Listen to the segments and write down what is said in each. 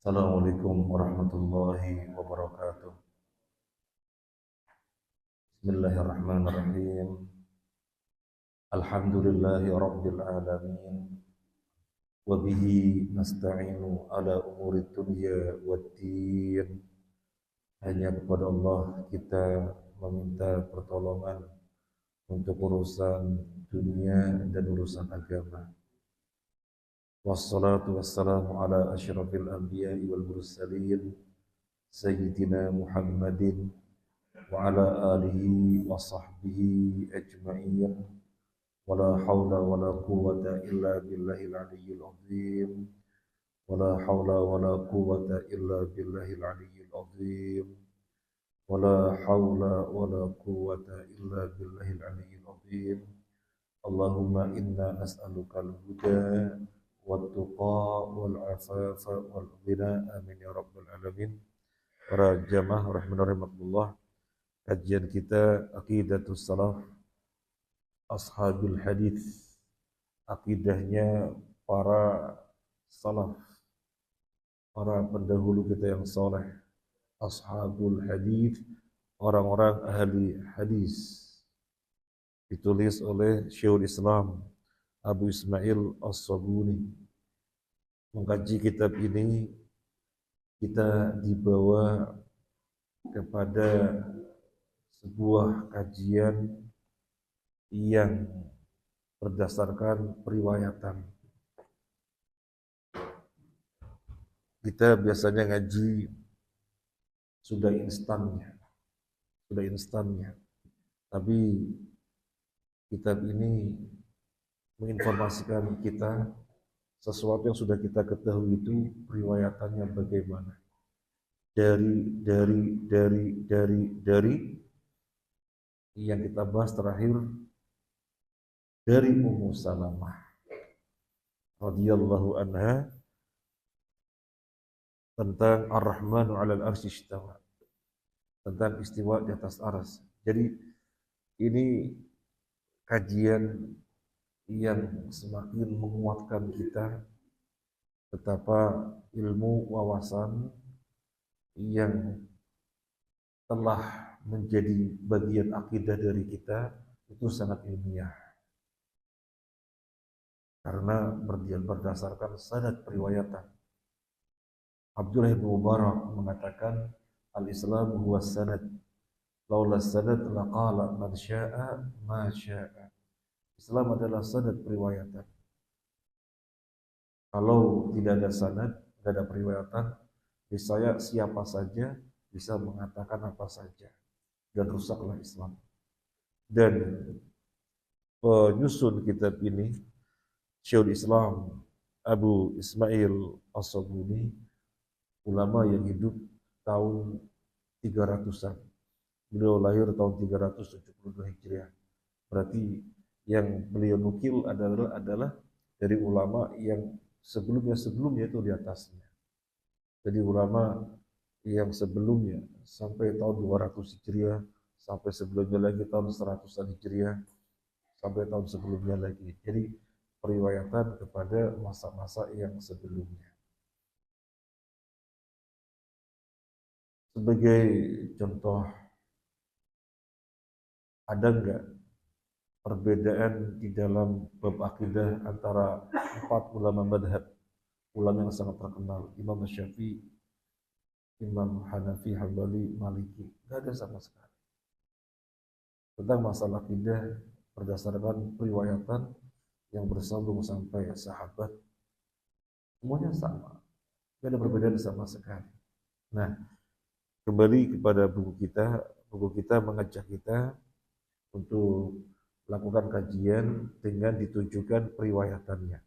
Assalamualaikum warahmatullahi wabarakatuh. Bismillahirrahmanirrahim. Alhamdulillahi rabbil alamin. Wa bihi nasta'inu ala umuri dunya waddin. Hanya kepada Allah kita meminta pertolongan untuk urusan dunia dan urusan agama. Wassalatu wassalamu ala asyrafil anbiya'i wal mursalin Sayyidina Muhammadin wa ala alihi wa sahbihi ajma'in wa la hawla wa la quwwata illa billahil aliyyil azim wa la hawla wa la quwwata illa billahil aliyyil azim wa la hawla wa la quwwata illa billahil aliyyil azim. Allahumma inna nas'aluka al-huda wat-tuqa wal-afafa wal-ghina amin ya rabbal alamin. Para jamaah rahimanallah, kajian kita Aqidatus Salaf Ashabul Hadis, akidahnya para salaf, para pendahulu kita yang soleh, Ashabul Hadis, orang-orang ahli hadis, ditulis oleh Syekhul Islam Abu Ismail As-Sabuni. Mengkaji kitab ini kita dibawa kepada sebuah kajian yang berdasarkan periwayatan. Kita biasanya ngaji sudah instannya. Tapi kitab ini menginformasikan kita sesuatu yang sudah kita ketahui itu periwayatannya bagaimana. Dari yang kita bahas terakhir dari Ummu Salamah radhiyallahu anha tentang Ar-Rahmanu 'alal arsy istawa, tentang istiwa di atas arsy. Jadi ini kajian yang semakin menguatkan kita betapa ilmu wawasan yang telah menjadi bagian akidah dari kita itu sangat ilmiah karena berdasarkan sanad periwayatan. Abdullah bin Mubarak mengatakan al-Islam huwa sanad, laula sanad laqala man syaa ma syaa. Islam adalah sanad periwayatan. Kalau tidak ada sanad, tidak ada periwayatan, niscaya siapa saja bisa mengatakan apa saja dan rusaklah Islam. Dan penyusun kitab ini Syekhul Islam Abu Ismail As-Sabuni, ulama yang hidup tahun 300-an. Beliau lahir tahun 372 Hijriah. Berarti yang beliau nukil adalah dari ulama yang sebelumnya itu di atasnya. Jadi ulama yang sebelumnya sampai tahun 200 Hijriah, sampai sebelumnya lagi tahun 100-an Hijriah, sampai tahun sebelumnya lagi. Jadi periwayatan kepada masa-masa yang sebelumnya. Sebagai contoh, ada enggak perbedaan di dalam bab akidah antara 4 ulama madhab, ulama yang sangat terkenal, Imam Syafi'i, Imam Hanafi, Hambali, Maliki? Tidak ada sama sekali. Tentang masalah akidah berdasarkan periwayatan yang bersambung sampai sahabat, semuanya sama, tidak ada perbedaan sama sekali. Nah, kembali kepada buku kita mengajak kita untuk lakukan kajian dengan ditujukan periwayatannya.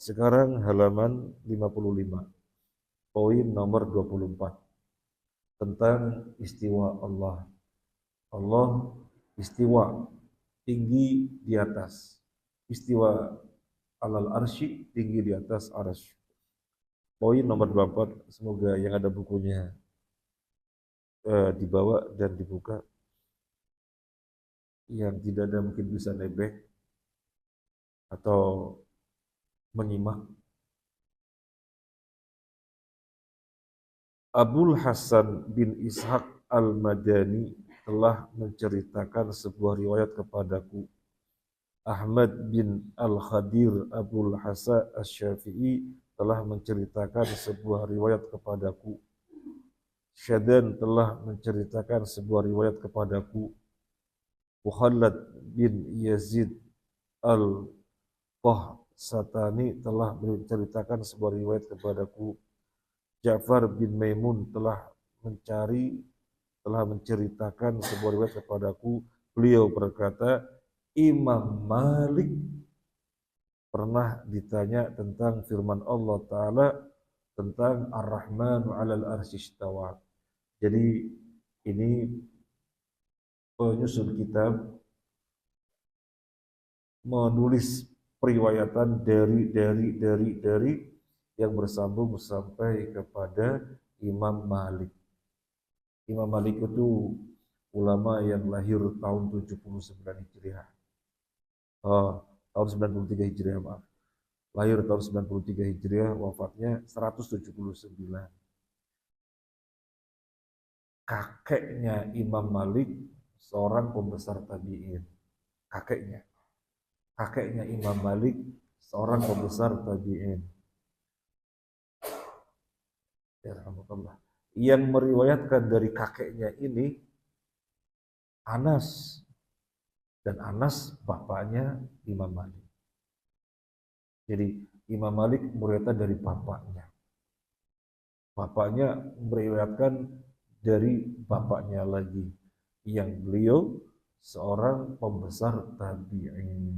Sekarang halaman 55, poin nomor 24, tentang istiwa Allah. Allah istiwa, tinggi di atas. Istiwa alal arsy, tinggi di atas arsy. Poin nomor 24, semoga yang ada bukunya dibawa dan dibuka. Yang tidak ada mungkin bisa nebek atau menyimak. Abul Hasan bin Ishaq al-Madani telah menceritakan sebuah riwayat kepadaku. Ahmad bin Al-Khadir Abul Hasan Asy-Syafi'i telah menceritakan sebuah riwayat kepadaku. Syadan telah menceritakan sebuah riwayat kepadaku. Muhallad bin Yazid Al-Qahsatani telah menceritakan sebuah riwayat kepadaku. Ja'far bin Maimun telah menceritakan sebuah riwayat kepadaku. Beliau berkata, Imam Malik pernah ditanya tentang firman Allah Ta'ala tentang Ar-Rahmanu 'alal arsy istawa. Jadi ini penyusun kitab menulis periwayatan dari yang bersambung sampai kepada Imam Malik. Imam Malik itu ulama yang lahir tahun 79 Hijriah. Tahun 93 Hijriah, maaf. Lahir tahun 93 Hijriah, wafatnya 179. Kakeknya Imam Malik seorang pembesar tabi'in. Kakeknya Imam Malik seorang pembesar tabi'in. Yang meriwayatkan dari kakeknya ini Anas, dan Anas bapaknya Imam Malik. Jadi Imam Malik meriwayatkan dari bapaknya. Bapaknya meriwayatkan dari bapaknya lagi, yang beliau seorang pembesar tabi'in.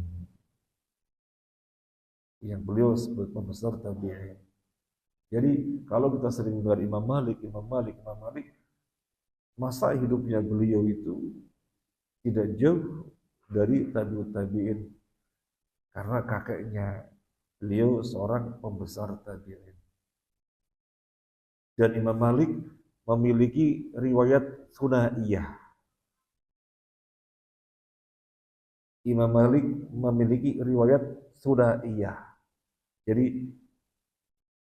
Jadi kalau kita sering dengar Imam Malik, masa hidupnya beliau itu tidak jauh dari tabi'ut tabi'in, karena kakeknya beliau seorang pembesar tabi'in. Dan Imam Malik memiliki riwayat sunaiyah. Imam Malik memiliki riwayat sunaiyah. Jadi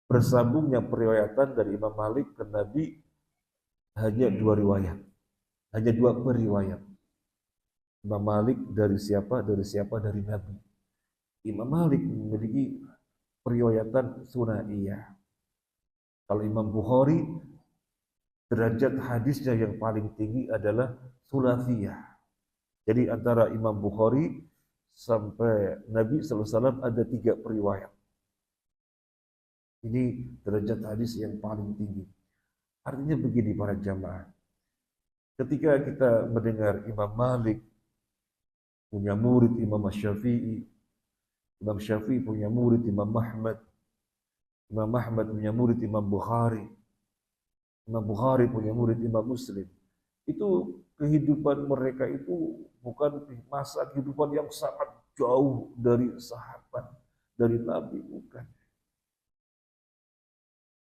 bersambungnya periwayatan dari Imam Malik ke Nabi hanya dua riwayat. Hanya dua periwayat. Imam Malik dari siapa? Dari Nabi. Imam Malik memiliki periwayatan sunaiyah. Kalau Imam Bukhari, derajat hadisnya yang paling tinggi adalah sulafiyah. Jadi antara Imam Bukhari sampai Nabi SAW ada 3 periwayat. Ini derajat hadis yang paling tinggi. Artinya begini para jamaah. Ketika kita mendengar Imam Malik punya murid Imam Syafi'i, Imam Syafi'i punya murid Imam Ahmad, Imam Ahmad punya murid Imam Bukhari, Imam Bukhari punya murid Imam Muslim. Itu kehidupan mereka itu bukan masa kehidupan yang sangat jauh dari sahabat, dari Nabi, bukan.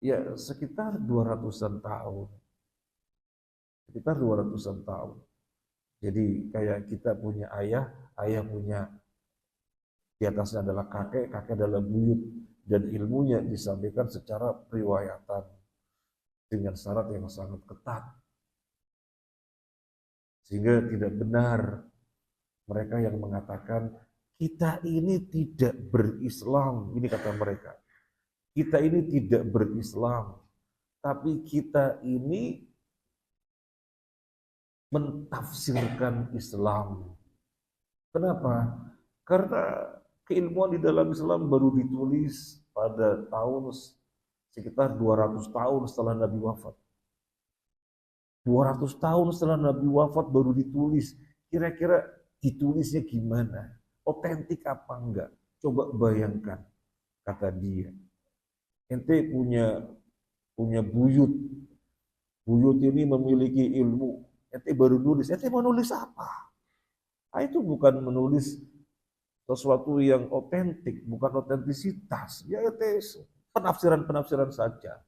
Ya sekitar 200-an tahun. Jadi kayak kita punya ayah punya, di atasnya adalah kakek adalah buyut, dan ilmunya disampaikan secara periwayatan dengan syarat yang sangat ketat. Sehingga tidak benar mereka yang mengatakan kita ini tidak berislam. Ini kata mereka. Kita ini tidak berislam, tapi kita ini mentafsirkan Islam. Kenapa? Karena keilmuan di dalam Islam baru ditulis pada tahun sekitar 200 tahun setelah Nabi wafat. 200 tahun setelah Nabi wafat baru ditulis. Kira-kira ditulisnya gimana? Otentik apa enggak? Coba bayangkan, kata dia. Ente punya buyut. Buyut ini memiliki ilmu. Ente baru nulis. Ente mau nulis apa? Itu bukan menulis sesuatu yang otentik, bukan otentisitas. Ya ente penafsiran saja.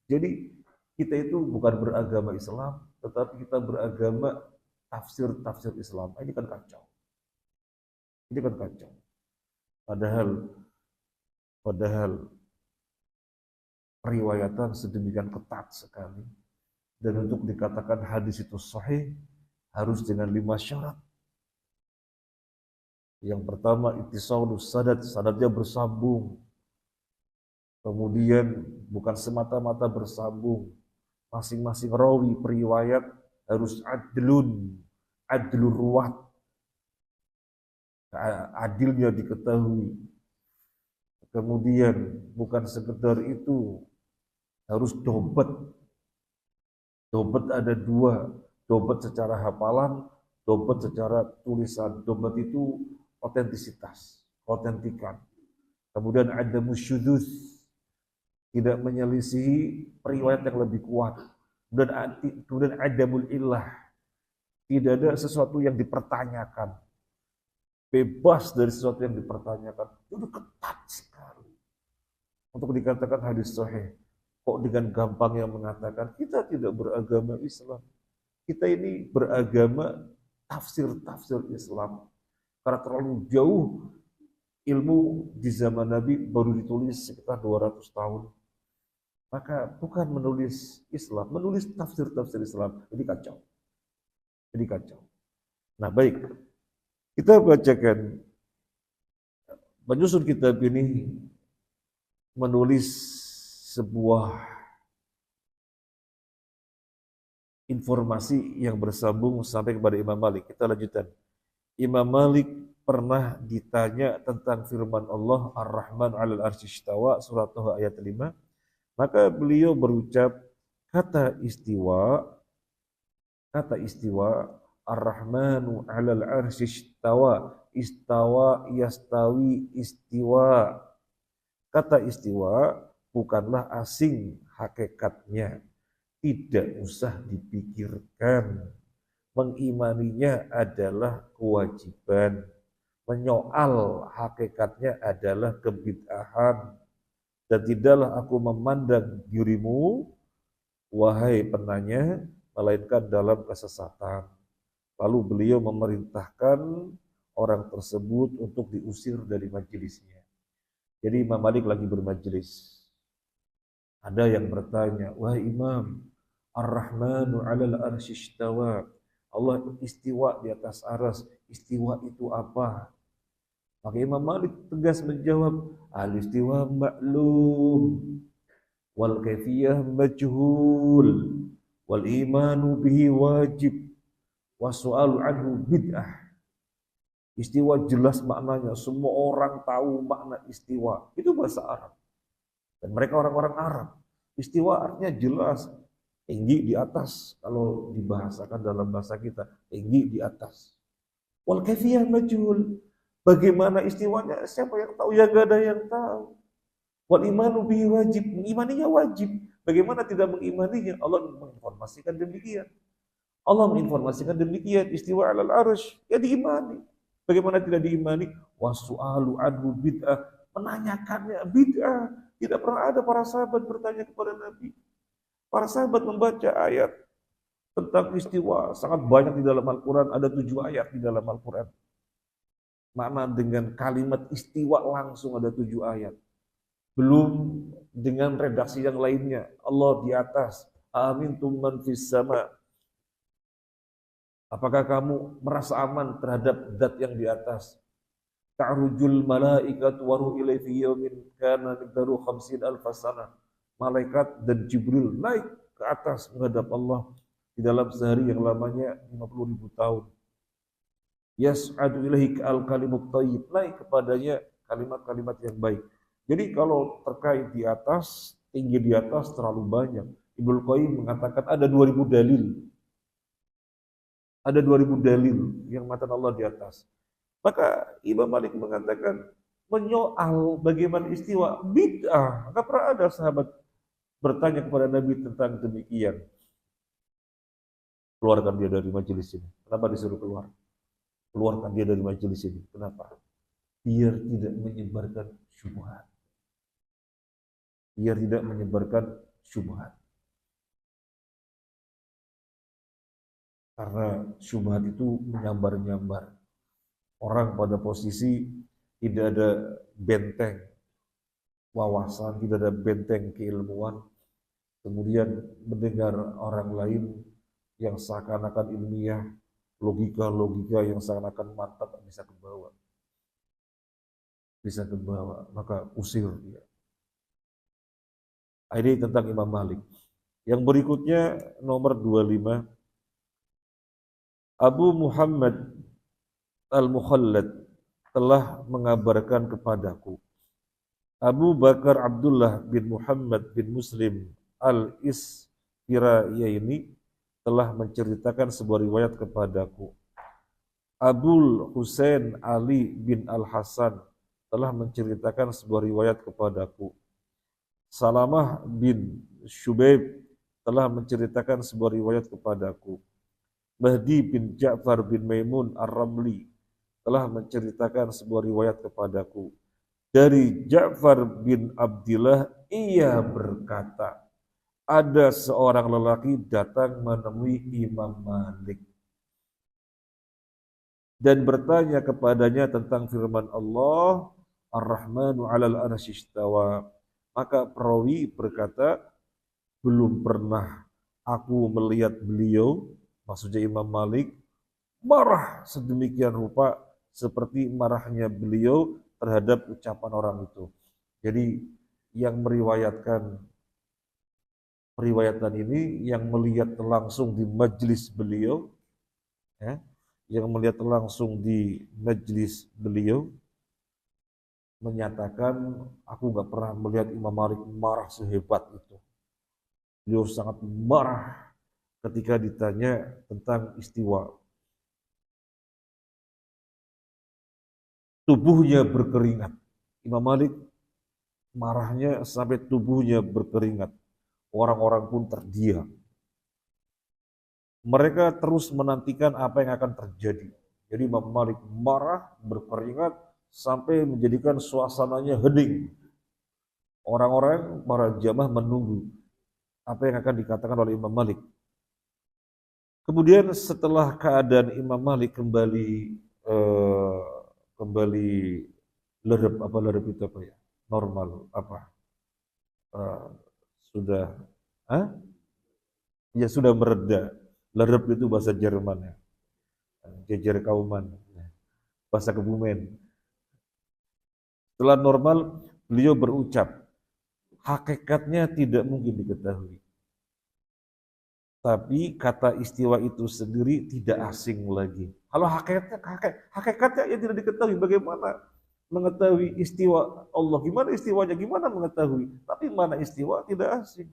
Jadi kita itu bukan beragama Islam, tetapi kita beragama tafsir Islam. Ini kan kacau. Padahal periwayatan sedemikian ketat sekali. Dan untuk dikatakan hadis itu sahih, harus dengan 5 syarat. Yang pertama, ittisalus sanad, sanadnya bersambung. Kemudian bukan semata-mata bersambung, masing-masing rawi periwayat harus adlur ruwat, adilnya diketahui. Kemudian bukan sekedar itu, harus dobat. Dobat ada 2, dobat secara hafalan, dobat secara tulisan. Dobat itu otentisitas, otentikan. Kemudian ada musyudus, tidak menyelisihi periwayat yang lebih kuat. Kemudian adamul illah, tidak ada sesuatu yang dipertanyakan, bebas dari sesuatu yang dipertanyakan. Itu ketat sekali untuk dikatakan hadis sahih. Kok dengan gampang yang mengatakan kita tidak beragama Islam, kita ini beragama tafsir Islam, karena terlalu jauh ilmu di zaman Nabi baru ditulis sekitar 200 tahun. Maka bukan menulis Islam, menulis tafsir Islam. Jadi kacau. Nah baik, kita bacakan penyusun kitab ini menulis sebuah informasi yang bersambung sampai kepada Imam Malik. Kita lanjutkan. Imam Malik pernah ditanya tentang firman Allah Ar-Rahman 'alal arsy istawa, surat Taha ayat 5. Maka beliau berucap, kata istiwa Ar-Rahmanu 'alal arsy istawa, istawa yastawi istiwa. Kata istiwa bukanlah asing hakikatnya, tidak usah dipikirkan. Mengimaninya adalah kewajiban, menyoal hakikatnya adalah kebid'ahan. Dan tidaklah aku memandang dirimu, wahai penanya, melainkan dalam kesesatan. Lalu beliau memerintahkan orang tersebut untuk diusir dari majelisnya. Jadi Imam Malik lagi bermajelis. Ada yang bertanya, wahai Imam, Ar-Rahmanu 'alal arsy istawa. Allah istiwa di atas aras. Istiwa itu apa? Maka Imam Malik tegas menjawab, al-istiwa ma'lum wal kaifiyah majhul wal imanu bihi wajib wa su'alu anhu bid'ah. Istiwa jelas maknanya, semua orang tahu makna istiwa. Itu bahasa Arab. Dan mereka orang-orang Arab. Istiwa artinya jelas, tinggi di atas. Kalau dibahasakan dalam bahasa kita, tinggi di atas. Wal kaifiyah majhul. Bagaimana istiwanya? Siapa yang tahu? Ya gak ada yang tahu. Wal imanu bihi wajib. Mengimaninya wajib. Bagaimana tidak mengimaninya? Allah menginformasikan demikian. Istiwa alal arsh. Ya diimani. Bagaimana tidak diimani? Wasu'alu anhu bid'ah. Menanyakannya bid'ah. Tidak pernah ada para sahabat bertanya kepada Nabi. Para sahabat membaca ayat tentang istiwa. Sangat banyak di dalam Al-Quran. Ada 7 ayat di dalam Al-Quran. Makna dengan kalimat istiwa langsung ada 7 ayat. Belum dengan redaksi yang lainnya. Allah di atas. Amintum man fis sama. Apakah kamu merasa aman terhadap zat yang di atas? Ta'rujul malaikatu waruh ilai fi yawmin kana miqdaru 50,000 sana. Malaikat dan Jibril naik ke atas menghadap Allah di dalam sehari yang lamanya 50.000 tahun. Yas'adu ilaihi al-kalimut thayyib, naik kepadanya kalimat-kalimat yang baik. Jadi kalau terkait di atas, tinggi di atas terlalu banyak. Ibnu Qayyim mengatakan ada 2000 dalil. Ada 2000 dalil yang mengatakan Allah di atas. Maka Imam Malik mengatakan menyoal bagaimana istiwa bid'ah. Enggak pernah ada sahabat bertanya kepada Nabi tentang demikian. Keluarkan dia dari majelis ini. Kenapa disuruh keluar? Keluarkan dia dari majelis ini. Kenapa? Biar tidak menyebarkan syubhat. Biar tidak menyebarkan syubhat. Karena syubhat itu menyambar-nyambar. Orang pada posisi tidak ada benteng, wawasan, tidak ada benteng keilmuan, kemudian mendengar orang lain yang seakan-akan ilmiah, logika-logika yang seakan-akan mantap, bisa ke bawah, maka usir dia. Ini tentang Imam Malik. Yang berikutnya nomor 25, Abu Muhammad Al-Mukhallad telah mengabarkan kepadaku. Abu Bakar Abdullah bin Muhammad bin Muslim Al-Isfirayaini telah menceritakan sebuah riwayat kepadaku. Abul Husain Ali bin Al-Hasan telah menceritakan sebuah riwayat kepadaku. Salamah bin Syubaib telah menceritakan sebuah riwayat kepadaku. Mahdi bin Ja'far bin Maimun Ar-Ramli telah menceritakan sebuah riwayat kepadaku. Dari Ja'far bin Abdillah, ia berkata, ada seorang lelaki datang menemui Imam Malik dan bertanya kepadanya tentang firman Allah, Ar-Rahmanu 'alal 'arsy istawa. Maka perawi berkata, belum pernah aku melihat beliau, maksudnya Imam Malik, marah sedemikian rupa seperti marahnya beliau terhadap ucapan orang itu. Jadi yang periwayatan ini yang melihat langsung di majelis beliau, ya, yang melihat langsung di majelis beliau menyatakan, aku nggak pernah melihat Imam Malik marah sehebat itu. Beliau sangat marah ketika ditanya tentang istiwa. Tubuhnya berkeringat. Imam Malik marahnya sampai tubuhnya berkeringat. Orang-orang pun terdiam. Mereka terus menantikan apa yang akan terjadi. Jadi Imam Malik marah, berkeringat, sampai menjadikan suasananya hening. Orang-orang, para jamaah menunggu apa yang akan dikatakan oleh Imam Malik. Kemudian setelah keadaan Imam Malik kembali lerep itu apa ya, normal apa, sudah, ya sudah mereda. Lerep itu bahasa Jerman ya, jejer kauman, bahasa Kebumen. Setelah normal, beliau berucap, hakikatnya tidak mungkin diketahui. Tapi kata istiwa itu sendiri tidak asing lagi. Kalau hakikatnya yang tidak diketahui, bagaimana mengetahui istiwa Allah? Gimana istiwanya? Gimana mengetahui? Tapi mana istiwa tidak asing.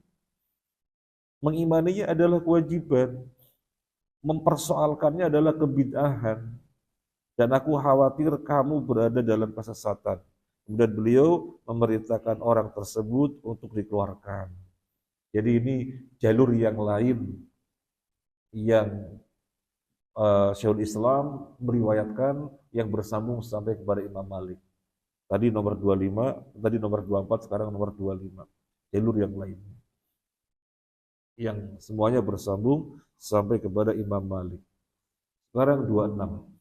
Mengimaninya adalah kewajiban. Mempersoalkannya adalah kebid'ahan. Dan aku khawatir kamu berada dalam kesesatan. Kemudian beliau memerintahkan orang tersebut untuk dikeluarkan. Jadi ini jalur yang lain yang Syekhul Islam meriwayatkan yang bersambung sampai kepada Imam Malik. Tadi nomor 25, tadi nomor 24, sekarang nomor 25. Jalur yang lain. Yang semuanya bersambung sampai kepada Imam Malik. Sekarang 26.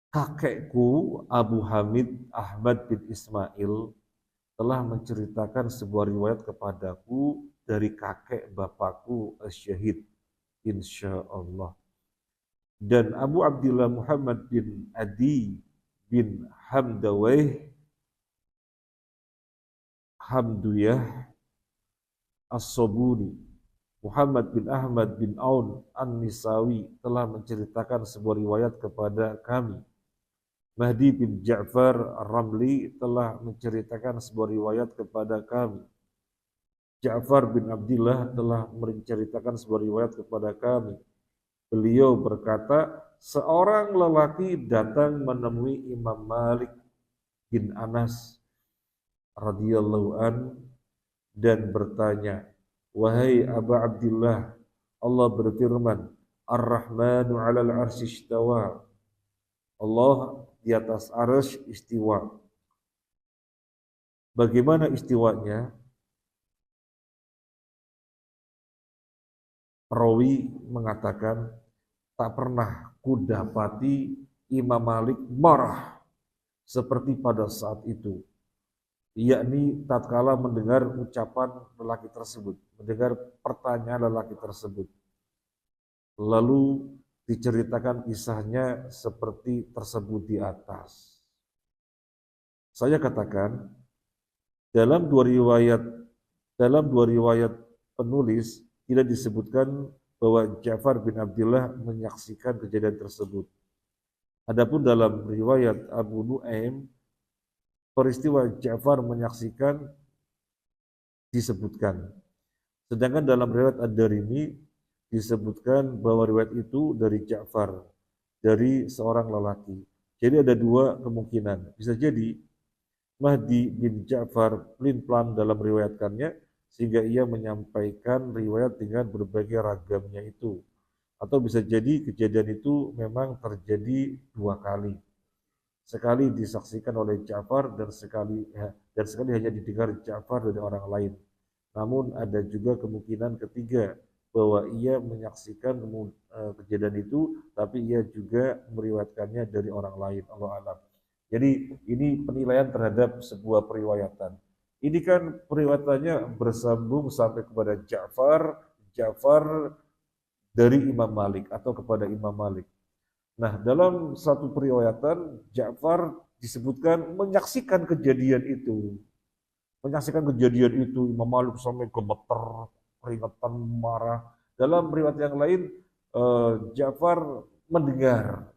Kakekku Abu Hamid Ahmad bin Ismail telah menceritakan sebuah riwayat kepadaku dari kakek bapakku Syahid, insyaallah. Dan Abu Abdillah Muhammad bin Adi bin Hamduyah As-Sobuni, Muhammad bin Ahmad bin Aun An-Nisawi telah menceritakan sebuah riwayat kepada kami. Mahdi bin Ja'far Ar-Ramli telah menceritakan sebuah riwayat kepada kami. Ja'far bin Abdillah telah menceritakan sebuah riwayat kepada kami. Beliau berkata, seorang lelaki datang menemui Imam Malik bin Anas radhiyallahu an dan bertanya, wahai Aba Abdillah, Allah berfirman, Ar-Rahmanu 'alal 'arsy istawa. Allah di atas arsy istiwa. Bagaimana istiwanya? Perawi mengatakan, tak pernah kudapati Imam Malik marah seperti pada saat itu. yakni tatkala mendengar ucapan lelaki tersebut, mendengar pertanyaan lelaki tersebut. Lalu diceritakan kisahnya seperti tersebut di atas. Saya katakan dalam dua riwayat penulis tidak disebutkan bahwa Ja'far bin Abdullah menyaksikan kejadian tersebut. Adapun dalam riwayat Abu Nuaim, peristiwa Ja'far menyaksikan disebutkan. Sedangkan dalam riwayat Ad-Darimi disebutkan bahwa riwayat itu dari Ja'far, dari seorang lelaki. Jadi ada dua kemungkinan. Bisa jadi Mahdi bin Ja'far pelin-pelan dalam riwayatkannya sehingga ia menyampaikan riwayat dengan berbagai ragamnya itu. Atau bisa jadi kejadian itu memang terjadi dua kali. Sekali disaksikan oleh Ja'far dan sekali hanya didengar Ja'far dari orang lain. Namun ada juga kemungkinan ketiga bahwa ia menyaksikan kejadian itu tapi ia juga meriwayatkannya dari orang lain. Allah alam. Jadi ini penilaian terhadap sebuah periwayatan. Ini kan periwayatannya bersambung sampai kepada Ja'far dari Imam Malik atau kepada Imam Malik. Nah, dalam satu periwayatan Ja'far disebutkan menyaksikan kejadian itu. Menyaksikan kejadian itu, Imam Malik sampai gemeter, keringetan, marah. Dalam riwayat yang lain, Ja'far mendengar,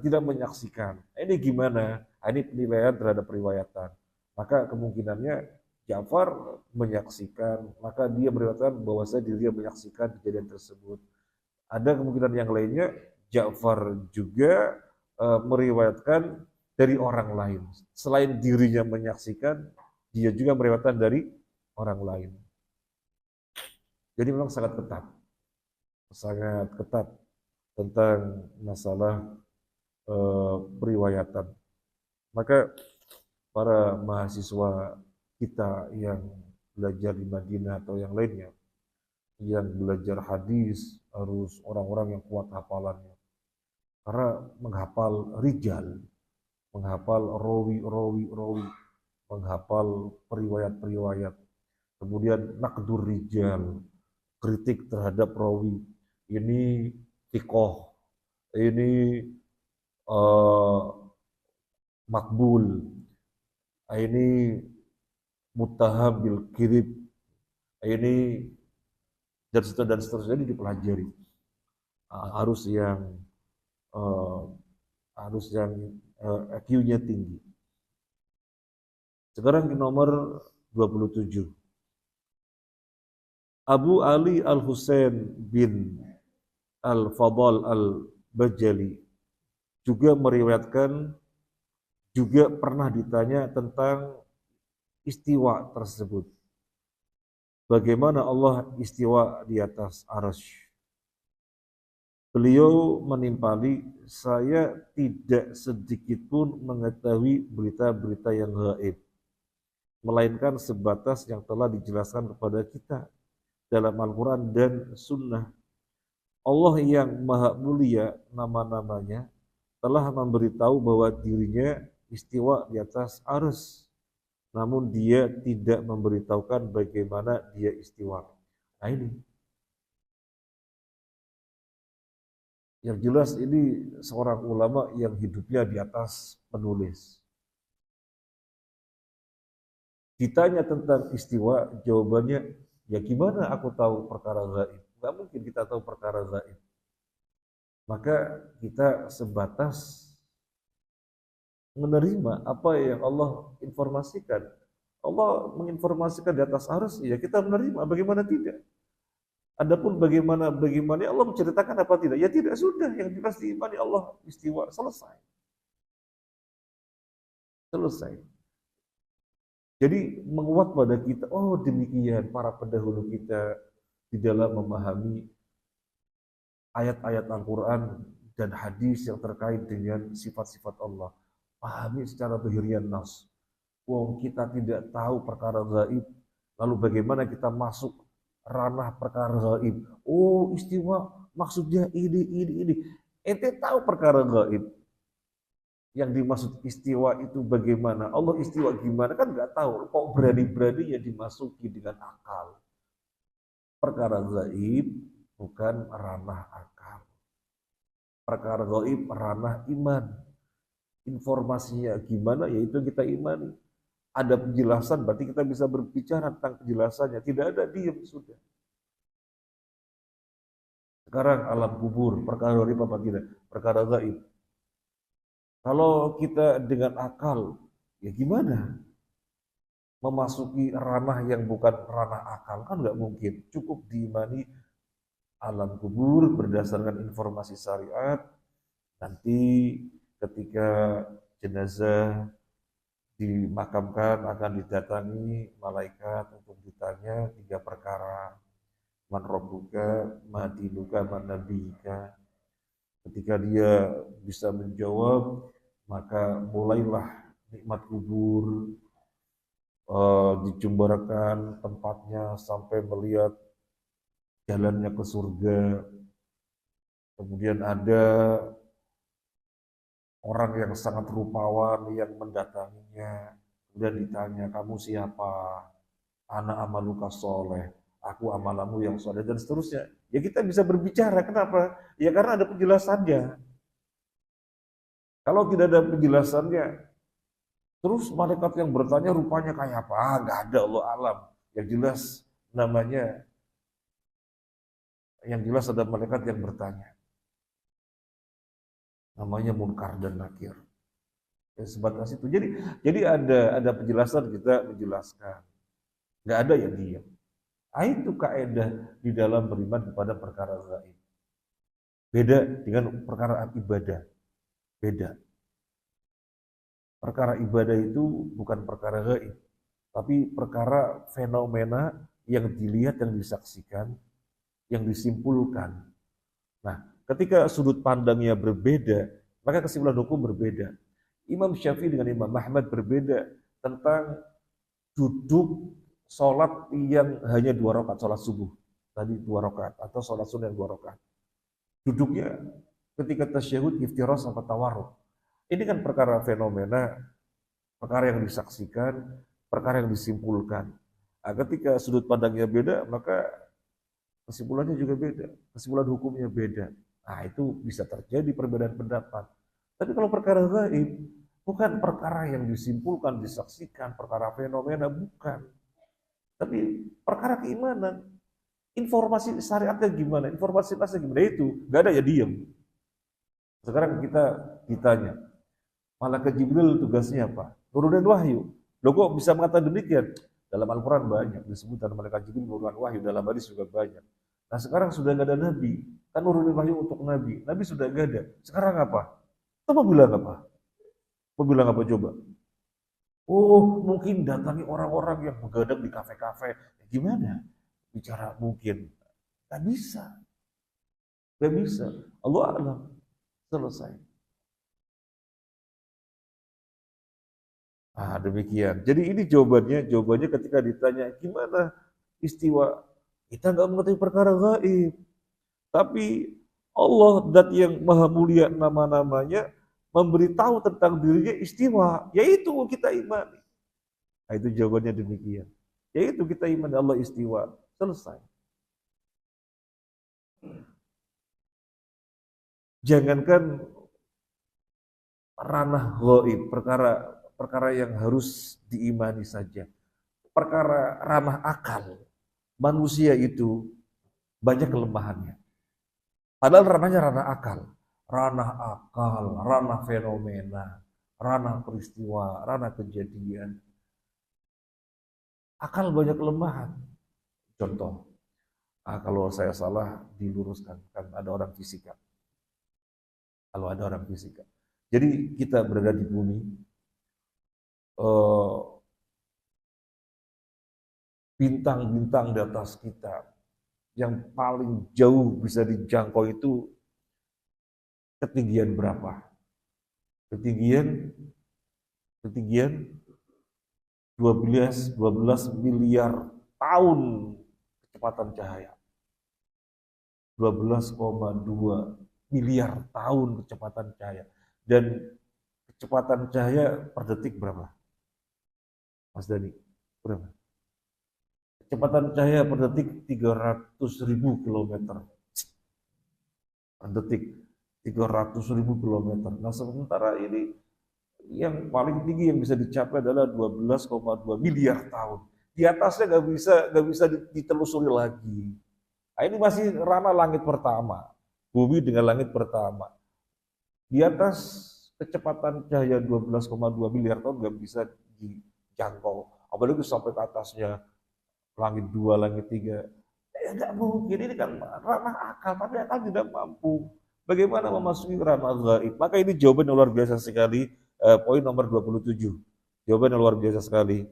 tidak menyaksikan. Ini gimana? Ini penilaian terhadap periwayatan. Maka kemungkinannya Ja'far menyaksikan, maka dia meriwayatkan bahwa dirinya menyaksikan kejadian tersebut. Ada kemungkinan yang lainnya, Ja'far juga meriwayatkan dari orang lain. Selain dirinya menyaksikan, dia juga meriwayatkan dari orang lain. Jadi memang sangat ketat tentang masalah periwayatan. Maka para mahasiswa kita yang belajar di Madinah atau yang lainnya, yang belajar hadis harus orang-orang yang kuat hafalannya. Karena menghafal rijal, menghafal rawi, menghafal periwayat-periwayat, kemudian naqdur rijal, kritik terhadap rawi, ini thiqah, ini makbul, ini muttaham bil kirib, ini dan seterusnya ini dipelajari. Harus yang IQ-nya tinggi. Sekarang ke nomor 27. Abu Ali Al-Husain bin Al-Fadal Al-Bajali juga meriwayatkan, juga pernah ditanya tentang istiwa tersebut. Bagaimana Allah istiwa di atas arsy? Beliau menimpali, saya tidak sedikit pun mengetahui berita-berita yang gaib, melainkan sebatas yang telah dijelaskan kepada kita dalam Al-Quran dan Sunnah. Allah yang maha mulia nama-namanya telah memberitahu bahwa dirinya istiwa di atas arsy, namun dia tidak memberitahukan bagaimana dia istiwa. Nah ini. Yang jelas ini seorang ulama yang hidupnya di atas penulis. Ditanya tentang istiwa, jawabannya, ya gimana aku tahu perkara gaib? Gak mungkin kita tahu perkara gaib. Maka kita sebatas menerima apa yang Allah informasikan. Allah menginformasikan di atas arsy, ya kita menerima, bagaimana tidak? Adapun bagaimana Allah menceritakan apa tidak? Ya tidak, sudah, yang jelas diimani Allah istiwa, selesai. Jadi menguat pada kita, oh demikian para pendahulu kita di dalam memahami ayat-ayat Al-Quran dan hadis yang terkait dengan sifat-sifat Allah. Pahami secara zahirian nas. Wong kita tidak tahu perkara gaib, lalu bagaimana kita masuk ranah perkara gaib? Oh, istiwa maksudnya ini. Ente tahu perkara gaib. Yang dimaksud istiwa itu bagaimana? Allah istiwa gimana? Kan nggak tahu. Kok berani-beraninya dimasuki dengan akal? Perkara gaib bukan ranah akal. Perkara gaib ranah iman. Informasinya gimana? Yaitu kita imani. Ada penjelasan, berarti kita bisa berbicara tentang penjelasannya. Tidak ada, diam sudah. Sekarang alam kubur, perkara gaib apa tidak? Perkara gaib. Kalau kita dengan akal, ya gimana? Memasuki ranah yang bukan ranah akal, kan nggak mungkin. Cukup diimani alam kubur berdasarkan informasi syariat. Nanti ketika jenazah dimakamkan akan didatangi malaikat untuk ditanya 3 perkara. Man rabbuka, ma dinuka, man nabiyuka. Ketika dia bisa menjawab, maka mulailah nikmat kubur, dijembarkan tempatnya sampai melihat jalannya ke surga. Kemudian ada orang yang sangat rupawan yang mendatanginya. Kemudian ditanya, kamu siapa? Ana amaluka soleh. Aku amalanmu yang soleh, dan seterusnya. Ya kita bisa berbicara, kenapa? Ya karena ada penjelasannya. Kalau tidak ada penjelasannya, terus malaikat yang bertanya rupanya kayak apa? Nggak ada, Allah alam. Yang jelas namanya, yang jelas ada malaikat yang bertanya. Namanya Munkar dan Nakir. Ya, sebatas itu. Jadi ada penjelasan, kita menjelaskan. Nggak ada yang diam. Itu kaidah di dalam beriman kepada perkara gaib. Beda dengan perkara ibadah. Beda. Perkara ibadah itu bukan perkara gaib, tapi perkara fenomena yang dilihat, yang disaksikan, yang disimpulkan. Nah, ketika sudut pandangnya berbeda, maka kesimpulan hukum berbeda. Imam Syafi'i dengan Imam Ahmad berbeda tentang duduk sholat yang hanya 2 rakaat, sholat subuh. Tadi 2 rakaat, atau sholat sunnah yang 2 rakaat. Duduknya ketika tasyahud, iftiras, apa tawarruk. Ini kan perkara fenomena, perkara yang disaksikan, perkara yang disimpulkan. Nah, ketika sudut pandangnya beda, maka kesimpulannya juga beda, kesimpulan hukumnya beda. Nah, itu bisa terjadi perbedaan pendapat. Tapi kalau perkara gaib, bukan perkara yang disimpulkan, disaksikan, perkara fenomena, bukan. Tapi perkara keimanan, informasi syariatnya gimana, informasi syariatnya gimana, itu nggak ada ya diam. Sekarang kita ditanya, Malaikat Jibril tugasnya apa? Nurunin wahyu. Loh kok bisa mengatakan demikian? Dalam Al-Quran banyak disebutkan Malaikat Jibril menurunkan wahyu, dalam hadis juga banyak. Nah sekarang sudah nggak ada Nabi, kan nurunin wahyu untuk Nabi. Nabi sudah nggak ada. Sekarang apa? Kita mau bilang apa? Mau bilang apa coba? Oh mungkin datangi orang-orang yang begadang di kafe-kafe. Ya, gimana? Bicara mungkin. Nggak bisa. Nggak bisa. Allah alam. Selesai. Ah, demikian. Jadi ini jawabannya ketika ditanya gimana istiwa, kita nggak mengetahui perkara gaib. Tapi Allah, zat yang maha mulia nama-namanya, memberitahu tentang dirinya istiwa, yaitu kita imani. Nah, itu jawabannya demikian. Yaitu kita imani Allah istiwa. Selesai. Jangankan ranah gaib, perkara yang harus diimani saja. Perkara ranah akal, manusia itu banyak kelemahannya. Padahal ranahnya ranah akal, ranah fenomena, ranah peristiwa, ranah kejadian. Akal banyak kelemahan. Contoh, kalau saya salah diluruskan, kan ada orang fisika. Kalau ada orang fisika. Jadi kita berada di bumi, bintang-bintang di atas kita yang paling jauh bisa dijangkau itu ketinggian berapa? Ketinggian 12 miliar tahun kecepatan cahaya. 12,2 miliar tahun kecepatan cahaya. Dan kecepatan cahaya per detik berapa? Mas Dani, berapa? Kecepatan cahaya per detik 300.000 kilometer per detik, 300.000 kilometer. Nah sementara ini yang paling tinggi yang bisa dicapai adalah 12,2 miliar tahun. Di atasnya nggak bisa ditelusuri lagi. Nah, ini masih ranah langit pertama, bumi dengan langit pertama. Di atas kecepatan cahaya 12,2 miliar tahun nggak bisa dijangkau. Apalagi sampai ke atasnya langit 2, langit 3. Ya nggak mungkin, ini kan ranah akal, tapi akal tidak mampu. Bagaimana memasuki ranah gaib? Maka ini jawaban yang luar biasa sekali, poin nomor 27. Jawaban yang luar biasa sekali.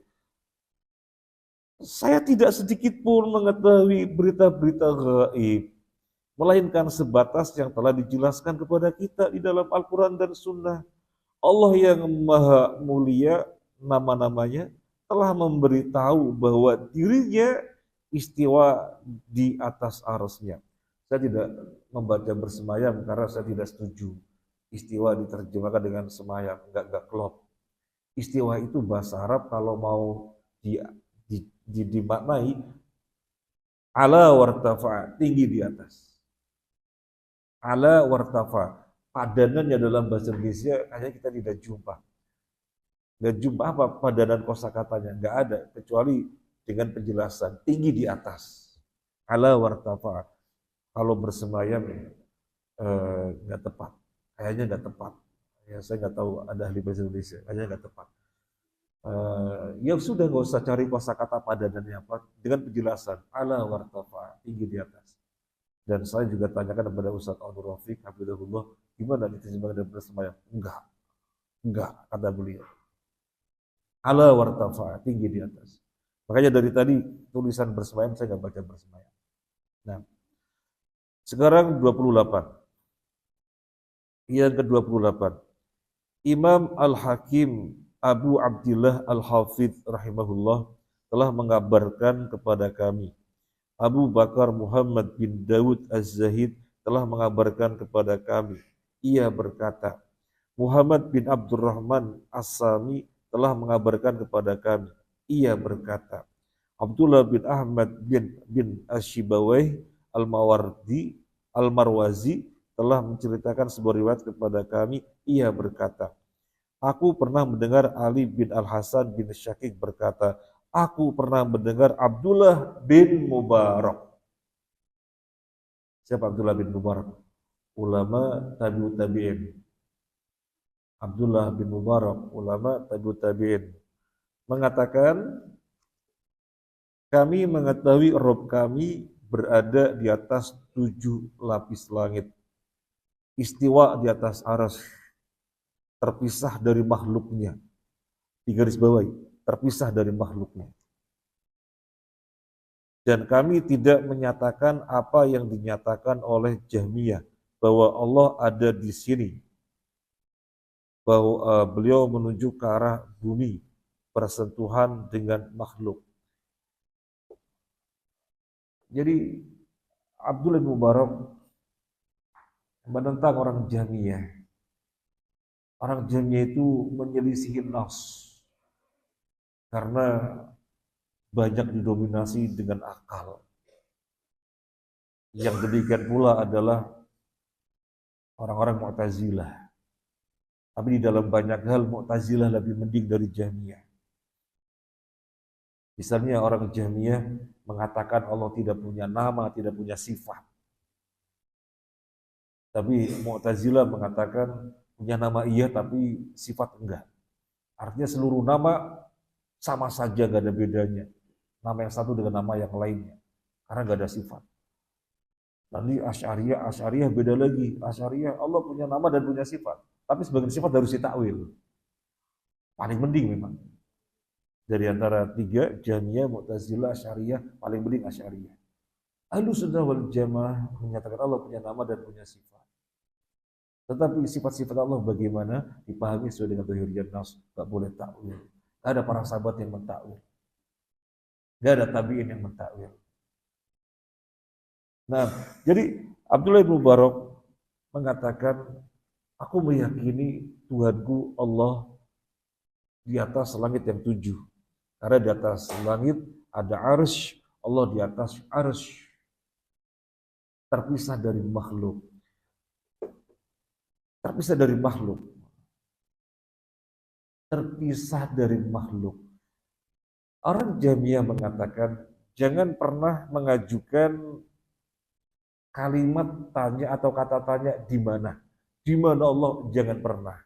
Saya tidak sedikit pun mengetahui berita-berita gaib, melainkan sebatas yang telah dijelaskan kepada kita di dalam Al-Quran dan Sunnah. Allah yang maha mulia, nama-namanya, telah memberitahu bahwa dirinya istiwa di atas arasnya. Saya tidak membaca bersemayam karena saya tidak setuju istiwa diterjemahkan dengan semayam, enggak klop. Istiwa itu bahasa Arab kalau mau dimaknai ala wartafa, tinggi di atas. Ala wartafa, padanannya dalam bahasa Indonesia kayaknya kita tidak jumpa. Nggak jumpa apa padanan kosakatanya, nggak ada kecuali dengan penjelasan tinggi di atas. Ala wartafa, kalau bersemayam nggak tepat, kayaknya nggak tepat. Ya saya nggak tahu ada ahli bahasa Indonesia, kayaknya nggak tepat. Ya sudah nggak usah cari kosakata padanannya apa, dengan penjelasan ala wartafa, tinggi di atas. Dan saya juga tanyakan kepada Ustaz Abdul Rafiq Hafizahullah, gimana diterjemahkan dan bersemayam? Enggak, kata beliau. Ala wartafa, tinggi di atas. Makanya dari tadi tulisan bersemayam saya nggak baca bersemayam. Nah, sekarang 28. Yang ke-28. Imam Al-Hakim Abu Abdillah Al-Hafidh rahimahullah telah mengabarkan kepada kami. Abu Bakar Muhammad bin Dawud Az-Zahid telah mengabarkan kepada kami. Ia berkata, Muhammad bin Abdurrahman As-Sami telah mengabarkan kepada kami. Ia berkata, Abdullah bin Ahmad bin Ash-Shibawayh Al-Marwazi telah menceritakan sebuah riwayat kepada kami. Ia berkata, aku pernah mendengar Ali bin Al-Hasan bin Syakik berkata, aku pernah mendengar Abdullah bin Mubarak. Siapa Abdullah bin Mubarak? Ulama tabi'ut tabi'in. Abdullah bin Mubarak, ulama tabi'ut tabi'in, mengatakan, kami mengetahui Rabb kami berada di atas 7 lapis langit. Istiwa di atas aras, terpisah dari makhluknya. Di garis bawahi, terpisah dari makhluknya. Dan kami tidak menyatakan apa yang dinyatakan oleh Jahmiyah, bahwa Allah ada di sini, bahwa beliau menuju ke arah bumi, bersentuhan dengan makhluk. Jadi Abdullah bin Mubarak menentang orang Jahmiyah. Orang Jahmiyah itu menyelisihi nas karena banyak didominasi dengan akal. Yang demikian pula adalah orang-orang Mu'tazilah. Tapi di dalam banyak hal Mu'tazilah lebih mending dari Jahmiyah. Misalnya orang Jahmiyah mengatakan Allah tidak punya nama, tidak punya sifat. Tapi Mu'tazilah mengatakan punya nama iya tapi sifat enggak. Artinya seluruh nama sama saja, gak ada bedanya. Nama yang satu dengan nama yang lainnya. Karena gak ada sifat. Nanti Asy'ariyah beda lagi. Asy'ariyah Allah punya nama dan punya sifat. Tapi sebagian sifat harus ditakwil. Paling mending memang. Dari antara tiga, Jahmiyah, Mu'tazilah, Asy'ariyah, paling mending Asy'ariyah. Ahlussunnah wal Jamaah menyatakan Allah punya nama dan punya sifat. Tetapi sifat-sifat Allah bagaimana dipahami sesuai dengan zahiriyat nas, gak boleh takwil. Gak ada para sahabat yang mentakwil. Gak ada tabi'in yang mentakwil. Nah, jadi Abdullah bin Mubarak mengatakan, aku meyakini Tuhanku Allah di atas langit yang 7. Karena di atas langit ada arsy, Allah di atas arsy, terpisah dari makhluk. Terpisah dari makhluk. Terpisah dari makhluk. Orang Jahmiyah mengatakan, jangan pernah mengajukan kalimat tanya atau kata tanya di mana. Di mana Allah, jangan pernah.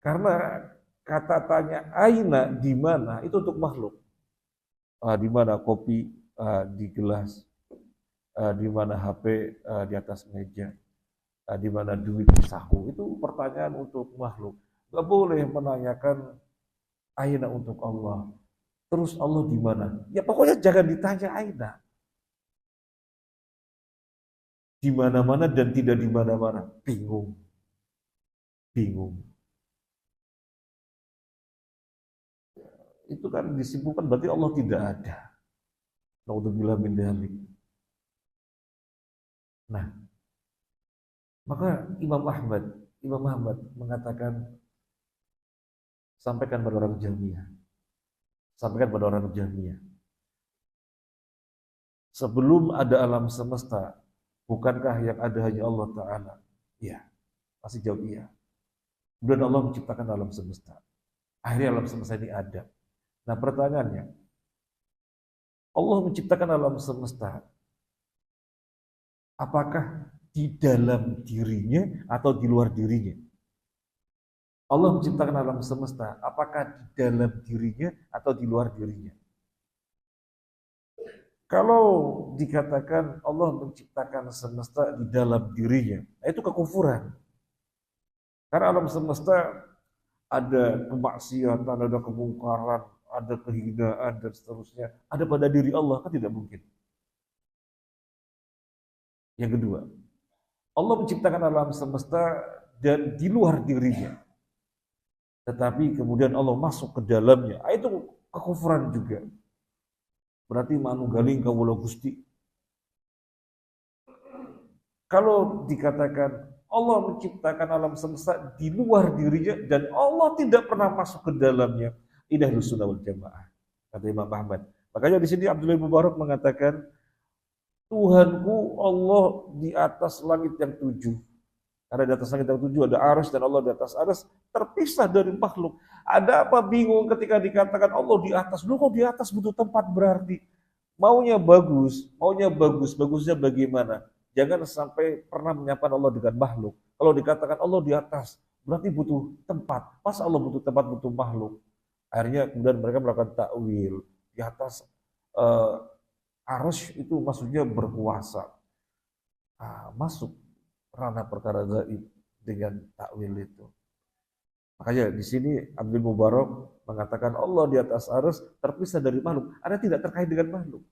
Karena kata tanya aina, di mana, itu untuk makhluk. Di mana kopi di gelas, di mana HP di atas meja, di mana duit di saku. Itu pertanyaan untuk makhluk. Gak boleh menanyakan aina untuk Allah. Terus Allah di mana? Ya pokoknya jangan ditanya aina. Di mana-mana dan tidak di mana-mana. Bingung. Bingung. Itu kan disimpulkan berarti Allah tidak ada. Naudzubillah min dzalik. Nah, maka Imam Ahmad mengatakan, sampaikan pada orang Jahmiyah. Sampaikan pada orang Jahmiyah. Sebelum ada alam semesta, bukankah yang ada hanya Allah Ta'ala? Iya, pasti jawab iya. Kemudian Allah menciptakan alam semesta. Akhirnya alam semesta ini ada. Nah pertanyaannya, Allah menciptakan alam semesta, apakah di dalam dirinya atau di luar dirinya? Allah menciptakan alam semesta, apakah di dalam dirinya atau di luar dirinya? Kalau dikatakan Allah menciptakan semesta di dalam dirinya, itu kekufuran. Karena alam semesta ada kemaksiatan, ada kemungkaran, ada kehinaan dan seterusnya. Ada pada diri Allah, kan tidak mungkin. Yang kedua, Allah menciptakan alam semesta dan di luar dirinya. Tetapi kemudian Allah masuk ke dalamnya. Itu kekufuran juga. Berarti manunggaling kawula Gusti. Kalau dikatakan Allah menciptakan alam semesta di luar dirinya dan Allah tidak pernah masuk ke dalamnya, ini Ahlus Sunnah wal Jamaah, kata Imam Ahmad. Makanya di sini Abdullah bin Mubarak mengatakan, Tuhanku Allah di atas langit yang 7. Karena di atas langit yang 7 ada arsy dan Allah di atas arsy, terpisah dari makhluk. Ada apa bingung ketika dikatakan Allah di atas? Lu kok di atas butuh tempat berarti? Maunya bagus, bagusnya bagaimana? Jangan sampai pernah menyampaikan Allah dengan makhluk. Kalau dikatakan Allah di atas, berarti butuh tempat. Masa Allah butuh tempat, butuh makhluk? Akhirnya kemudian mereka melakukan takwil. Di atas arsy itu maksudnya berkuasa. Masuk ranah perkara gaib dengan takwil itu. Makanya di sini Abdul Mubarak mengatakan Allah di atas arsy terpisah dari makhluk. Ada tidak terkait dengan makhluk.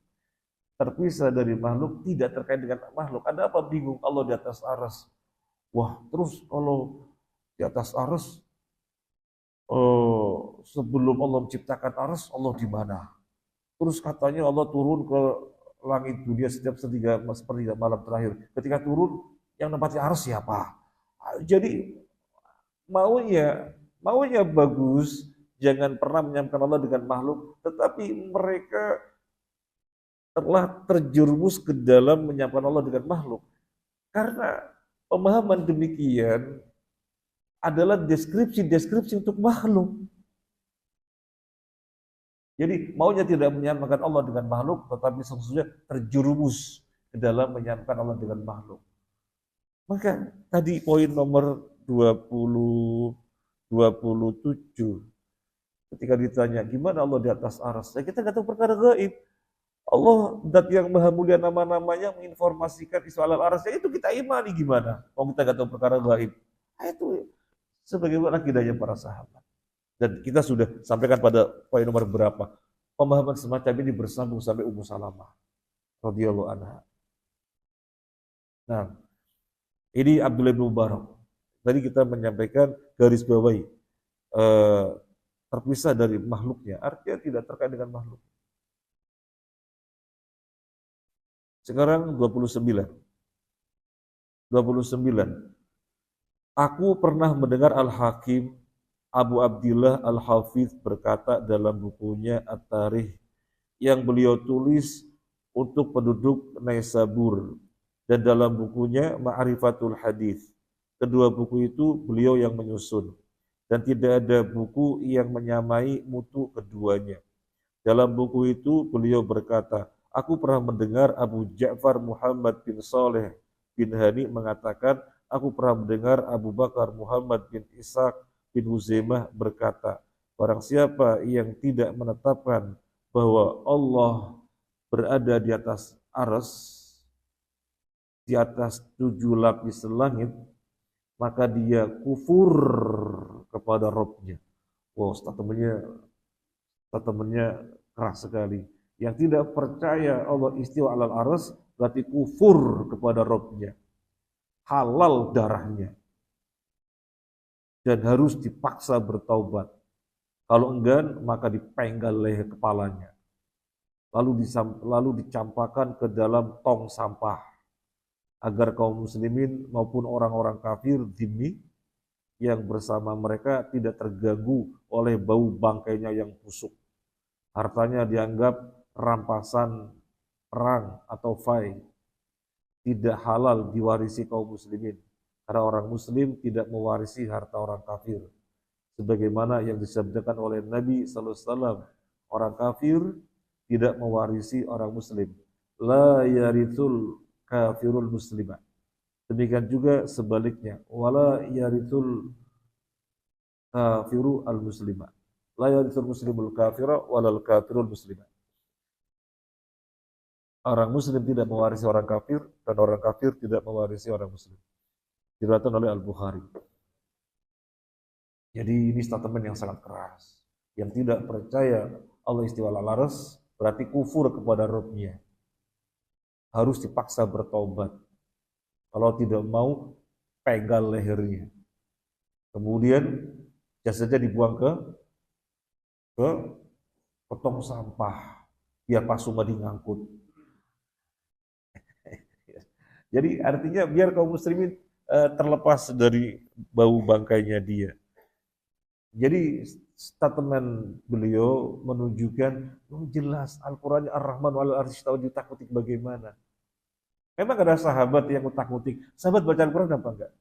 Terpisah dari makhluk, tidak terkait dengan makhluk. Ada apa bingung Allah di atas arsy? Wah, terus kalau di atas arsy sebelum Allah menciptakan arsy, Allah di mana? Terus katanya Allah turun ke langit dunia setiap sepertiga malam terakhir. Ketika turun, yang nempati arsy siapa? Jadi maunya bagus, jangan pernah menyamakan Allah dengan makhluk, tetapi mereka telah terjerumus ke dalam menyamakan Allah dengan makhluk. Karena pemahaman demikian adalah deskripsi untuk makhluk. Jadi maunya tidak menyamakan Allah dengan makhluk, tetapi sesungguhnya terjerumus ke dalam menyamakan Allah dengan makhluk. Maka tadi poin nomor 27, ketika ditanya gimana Allah di atas arsy, kita nggak tahu perkara gaib. Allah dat yang maha mulia nama-namanya menginformasikan isu alal arsy, itu kita imani gimana? Kalau kita nggak tahu perkara gaib. Itu sebagaimana akidahnya para sahabat. Dan kita sudah sampaikan pada poin nomor berapa. Pemahaman semacam ini bersambung sampai Ummu Salamah radhiyallahu anha. Nah, ini Abdullah bin Mubarak. Tadi kita menyampaikan garis bawahi terpisah dari makhluknya, artinya tidak terkait dengan makhluk. Sekarang 29. Aku pernah mendengar Al-Hakim Abu Abdillah Al-Hafidh berkata dalam bukunya At-Tarikh yang beliau tulis untuk penduduk Naisabur dan dalam bukunya Ma'rifatul Hadith. Kedua buku itu beliau yang menyusun dan tidak ada buku yang menyamai mutu keduanya. Dalam buku itu beliau berkata, aku pernah mendengar Abu Ja'far Muhammad bin Saleh bin Hani mengatakan, aku pernah mendengar Abu Bakar Muhammad bin Ishaq bin Huzaimah berkata, barang siapa yang tidak menetapkan bahwa Allah berada di atas aras, di atas 7 lapis langit, maka dia kufur kepada Rabb-nya. Wow, statementnya keras sekali. Yang tidak percaya Allah istiwa alal aras berarti kufur kepada Rabb-nya. Halal darahnya. Dan harus dipaksa bertaubat. Kalau enggan, maka dipenggal leher kepalanya. Lalu dicampakkan ke dalam tong sampah. Agar kaum muslimin maupun orang-orang kafir dhimmi yang bersama mereka tidak terganggu oleh bau bangkainya yang busuk. Hartanya dianggap rampasan perang atau fai, tidak halal diwarisi kaum muslimin. Karena orang muslim tidak mewarisi harta orang kafir. Sebagaimana yang disabdakan oleh Nabi SAW, orang kafir tidak mewarisi orang muslim. La yarithul kafirul muslimah. Demikian juga sebaliknya. Wala yarithul kafiru al muslimah. La yarithul muslimul kafira walal kafirul muslimah. Orang muslim tidak mewarisi orang kafir dan orang kafir tidak mewarisi orang muslim. Diriwayatkan oleh Al-Bukhari. Jadi ini statement yang sangat keras. Yang tidak percaya Allah istiwa alal aras berarti kufur kepada Rabb-nya. Harus dipaksa bertobat. Kalau tidak mau, pegal lehernya. Kemudian jasadnya dibuang ke tong sampah biar Pak Sumadi ngangkut. Jadi artinya biar kaum muslimin terlepas dari bau bangkainya dia. Jadi statement beliau menunjukkan jelas Al-Quran Ar-Rahman wal Arsy istawa ditakuti bagaimana. Memang ada sahabat yang utak-utik. Sahabat baca Al-Quran apa enggak?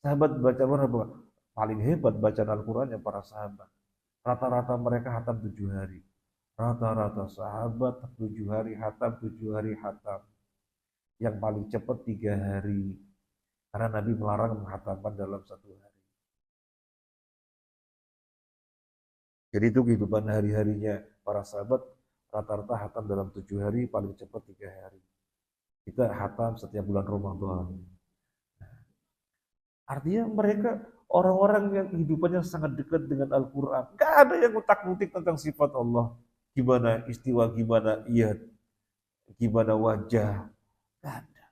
Sahabat baca Al-Quran apa? Paling hebat bacaan Al-Qurannya para sahabat. Rata-rata mereka hatam 7 hari. Rata-rata sahabat 7 hari hatam, 7 hari hatam. Yang paling cepat 3 hari. Karena Nabi melarang menghatamkan dalam 1 hari. Jadi itu kehidupan hari-harinya para sahabat. Rata-rata hatam dalam 7 hari, paling cepat 3 hari. Kita hatam setiap bulan Ramadan. Artinya mereka orang-orang yang kehidupannya sangat dekat dengan Al-Quran. Gak ada yang utak-utik tentang sifat Allah. Gimana istiwa, gimana iyad, gimana wajah. Gak ada.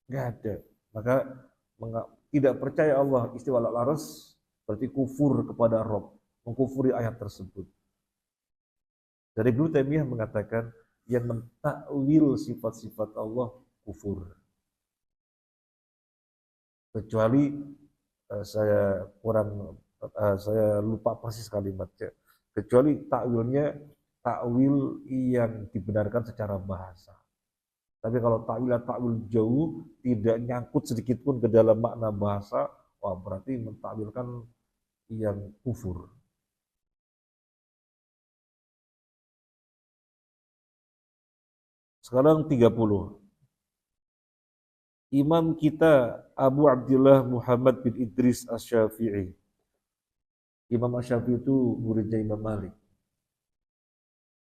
Gak ada. Maka tidak percaya Allah istiwa al-aras berarti kufur kepada Rabb. Mengkufuri ayat tersebut. Dari Ibnu Taimiyah mengatakan yang mentakwil sifat-sifat Allah kufur. Kecuali saya lupa persis kalimatnya. Kecuali takwilnya takwil yang dibenarkan secara bahasa. Tapi kalau takwil jauh tidak nyangkut sedikit pun ke dalam makna bahasa, wah berarti mentakwilkan yang kufur. Sekarang 30. Imam kita Abu Abdillah Muhammad bin Idris Asy-Syafi'i. Imam Asy-Syafi'i itu muridnya Imam Malik.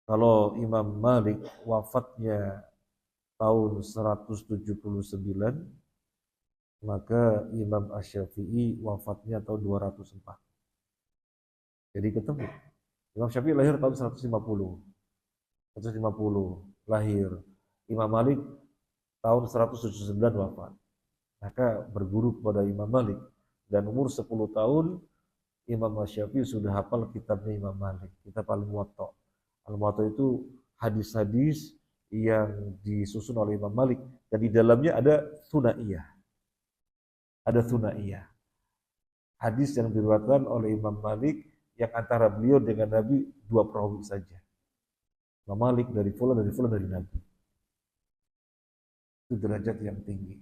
Kalau Imam Malik wafatnya tahun 179, maka Imam Asy-Syafi'i wafatnya tahun 204. Jadi ketemu. Imam Syafi'i lahir tahun 150 lahir. Imam Malik tahun 179 wafat. Maka berguru kepada Imam Malik. Dan umur 10 tahun, Imam Syafi'i sudah hafal kitabnya Imam Malik. Kitab Al-Muwatta. Al-Muwatta itu hadis-hadis yang disusun oleh Imam Malik. Dan di dalamnya ada Thunaiyah. Ada Thunaiyah. hadis yang diriwayatkan oleh Imam Malik yang antara beliau dengan Nabi 2 perawi saja. Imam Malik dari fulan dari Nabi. Itu derajat yang tinggi.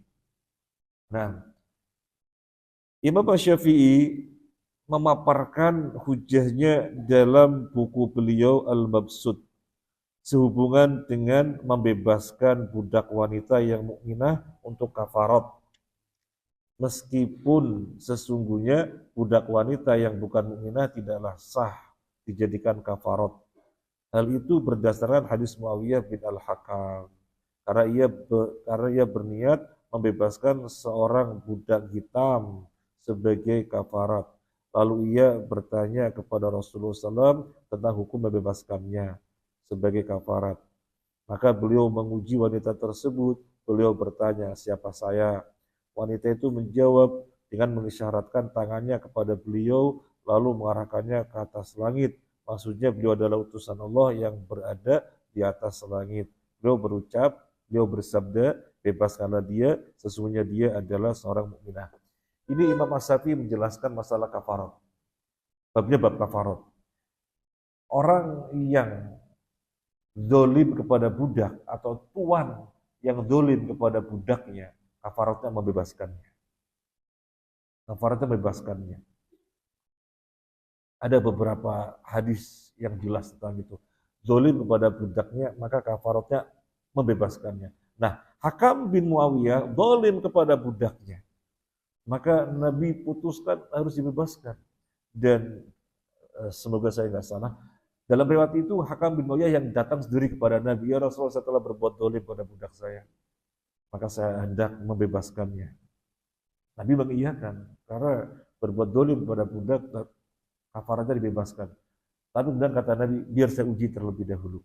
Nah, Imam Syafi'i memaparkan hujahnya dalam buku beliau Al-Mabsut sehubungan dengan membebaskan budak wanita yang mukminah untuk kafarat. Meskipun sesungguhnya budak wanita yang bukan mukminah tidaklah sah dijadikan kafarat. Hal itu berdasarkan hadis Muawiyah bin Al-Hakam. Karena ia berniat membebaskan seorang budak hitam sebagai kafarat. Lalu ia bertanya kepada Rasulullah SAW tentang hukum membebaskannya sebagai kafarat. Maka beliau menguji wanita tersebut. Beliau bertanya, siapa saya? Wanita itu menjawab dengan mengisyaratkan tangannya kepada beliau, lalu mengarahkannya ke atas langit. Maksudnya beliau adalah utusan Allah yang berada di atas langit. Beliau bersabda, bebaskanlah dia, sesungguhnya dia adalah seorang mukminah. Ini Imam As-Syafi'i menjelaskan masalah kafarat. Babnya bab kafarat. Orang yang dolim kepada budak atau tuan yang dolim kepada budaknya, kafaratnya membebaskannya. Kafaratnya membebaskannya. Ada beberapa hadis yang jelas tentang itu. Dolim kepada budaknya, maka kafaratnya membebaskannya. Nah, Hakam bin Muawiyah dolim kepada budaknya. Maka Nabi putuskan harus dibebaskan. Dan semoga saya nggak salah, dalam riwayat itu Hakam bin Muawiyah yang datang sendiri kepada Nabi, ya Rasulullah, saya telah berbuat dolim pada budak saya, maka saya hendak membebaskannya. Nabi mengiyakan, karena berbuat dolim pada budak, kafaratnya dibebaskan. Tapi kemudian kata Nabi, biar saya uji terlebih dahulu.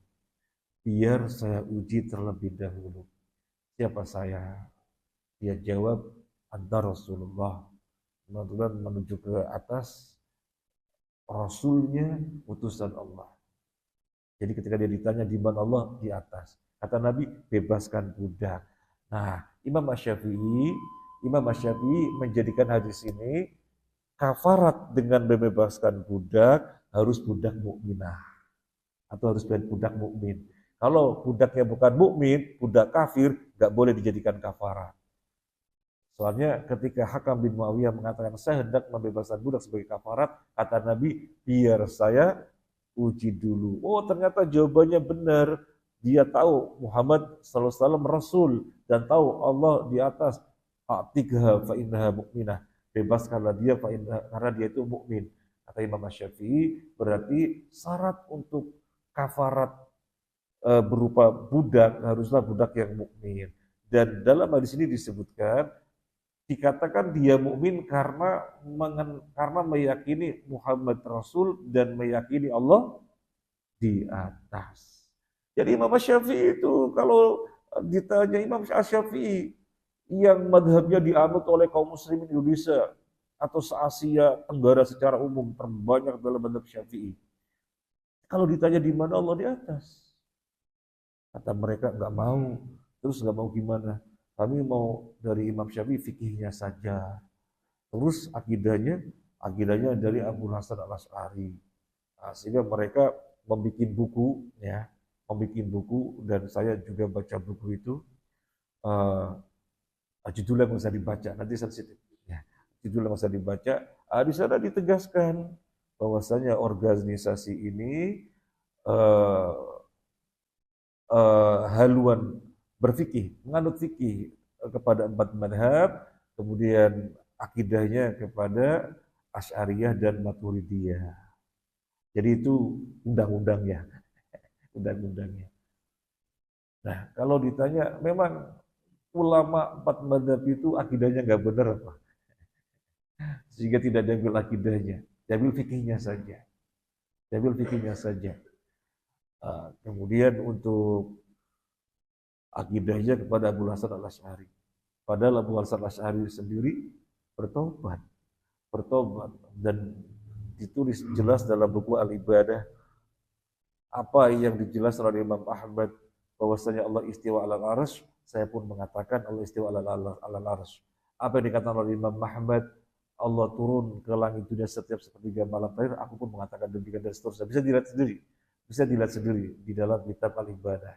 Biar saya uji terlebih dahulu. Siapa saya? Dia jawab, anta Rasulullah. Kemudian menuju ke atas, Rasulnya utusan Allah. Jadi ketika dia ditanya di mana Allah, di atas. Kata Nabi, bebaskan budak. Nah, Imam Asy-Syafi'i menjadikan hadis ini kafarat dengan membebaskan budak harus budak mukminah atau harus budak mukmin. Kalau budaknya bukan mukmin, budak kafir, nggak boleh dijadikan kafarat. Soalnya ketika Hakam bin Muawiyah mengatakan saya hendak membebaskan budak sebagai kafarat, kata Nabi, biar saya uji dulu. Oh, ternyata jawabannya benar. Dia tahu Muhammad sallallahu alaihi wasallam Rasul dan tahu Allah di atas. A'tikha fa innaha mu'minah. Bebaskanlah dia karena dia itu mukmin. Kata Imam Asy-Syafi'i, berarti syarat untuk kafarat berupa budak haruslah budak yang mukmin. Dan dalam hadis ini disebutkan dikatakan dia mukmin karena meyakini Muhammad Rasul dan meyakini Allah di atas. Jadi Imam Syafi'i itu kalau ditanya Imam Syafi'i yang madhabnya dianut oleh kaum muslimin Indonesia atau se-Asia Tenggara secara umum terbanyak dalam madhab Syafi'i. Kalau ditanya di mana Allah di atas, kata mereka nggak mau. Terus nggak mau gimana? Kami mau dari Imam Syafi'i fikihnya saja. Terus akidahnya dari Abu Hasan Al-Asy'ari. Nah, sehingga mereka membuat buku dan saya juga baca buku itu. Judulnya nggak usah dibaca, nanti sensitif. Ya, judulnya nggak usah dibaca. Di sana ditegaskan bahwasanya organisasi ini haluan berfikih, menganut fikih kepada 4 madhab, kemudian akidahnya kepada Asy'ariyah dan Maturidiyah. Jadi itu undang-undangnya. Nah, kalau ditanya, memang ulama 4 madhab itu akidahnya nggak benar apa? Sehingga tidak diambil akidahnya, diambil fikihnya saja. Kemudian untuk akidahnya kepada Abu Hasan Al-Asy'ari. Padahal Abu Hasan Al-Asy'ari sendiri bertobat dan ditulis jelas dalam buku Al-Ibadah apa yang dijelaskan oleh Imam Ahmad bahwasanya Allah istiwa alal arsy. Saya pun mengatakan Allah istiwa alal arsy. Apa yang dikatakan oleh Imam Ahmad Allah turun ke langit dunia setiap sepertiga malam terakhir, aku pun mengatakan demikian dan seterusnya. Bisa dilihat sendiri. Bisa dilihat sendiri di dalam kitab Al-Ibadah.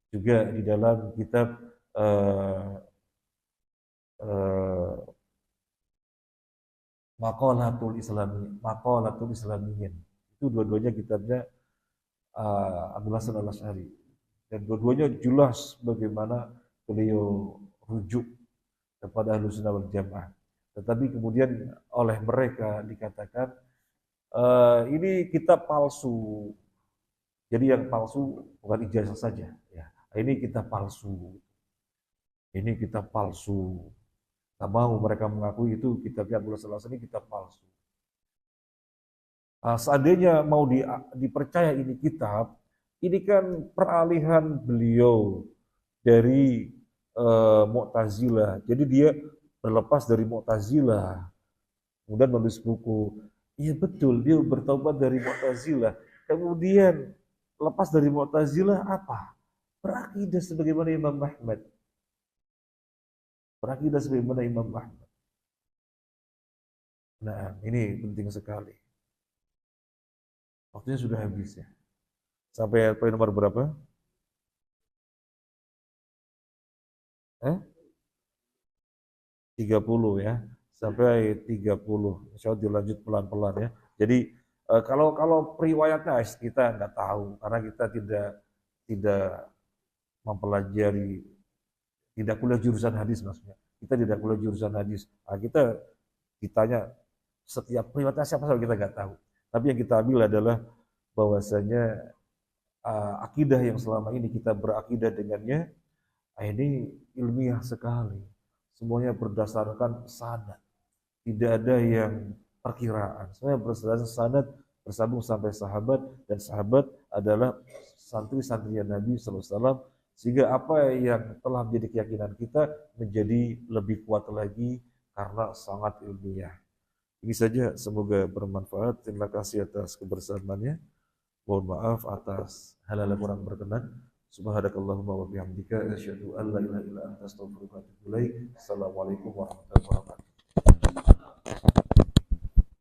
Juga di dalam kitab uh, uh, Maqalatul Islamiyyin. Itu dua-duanya kitabnya Abdul Hasan Al-Asy'ari. Dan dua-duanya jelas bagaimana beliau rujuk kepada Ahlussunnah wal Jamaah. Tetapi kemudian oleh mereka dikatakan ini kitab palsu. Jadi yang palsu bukan ijazah saja. Ya. Ini kitab palsu. Ini kitab palsu. Tak mau mereka mengakui itu kitabnya Abdullah Sallallahu ini kitab palsu. Seandainya mau dipercaya ini kitab, ini kan peralihan beliau dari Mu'tazilah. Jadi dia berlepas dari Mu'tazilah, kemudian menulis buku. Iya betul, dia bertobat dari Mu'tazilah. Kemudian lepas dari Mu'tazilah apa? Berakidah sebagaimana Imam Ahmad. Berakidah sebagaimana Imam Ahmad. Nah, ini penting sekali. Waktunya sudah habis ya. Sampai poin nomor berapa? 30 ya. Sampai 30. Insya Allah dilanjut pelan-pelan ya. Jadi kalau periwayatnya kita nggak tahu karena kita tidak mempelajari, tidak kuliah jurusan hadis maksudnya. Kita tidak kuliah jurusan hadis. Nah, kita ditanya setiap periwayatnya siapa saja kita nggak tahu. Tapi yang kita ambil adalah bahwasanya akidah yang selama ini kita berakidah dengannya ini ilmiah sekali. Semuanya berdasarkan sanad. Tidak ada yang perkiraan. Semuanya berdasarkan sanad, bersambung sampai sahabat, dan sahabat adalah santri-santrinya Nabi SAW, sehingga apa yang telah menjadi keyakinan kita menjadi lebih kuat lagi karena sangat ilmiah. Ini saja, semoga bermanfaat. Terima kasih atas kebersamaannya. Mohon maaf atas hal-hal yang kurang berkenan. Subhanakallahumma wa bihamdika asyhadu an la ilaha illa anta astaghfiruka wa atubu ilaik. Assalamualaikum warahmatullahi wabarakatuh.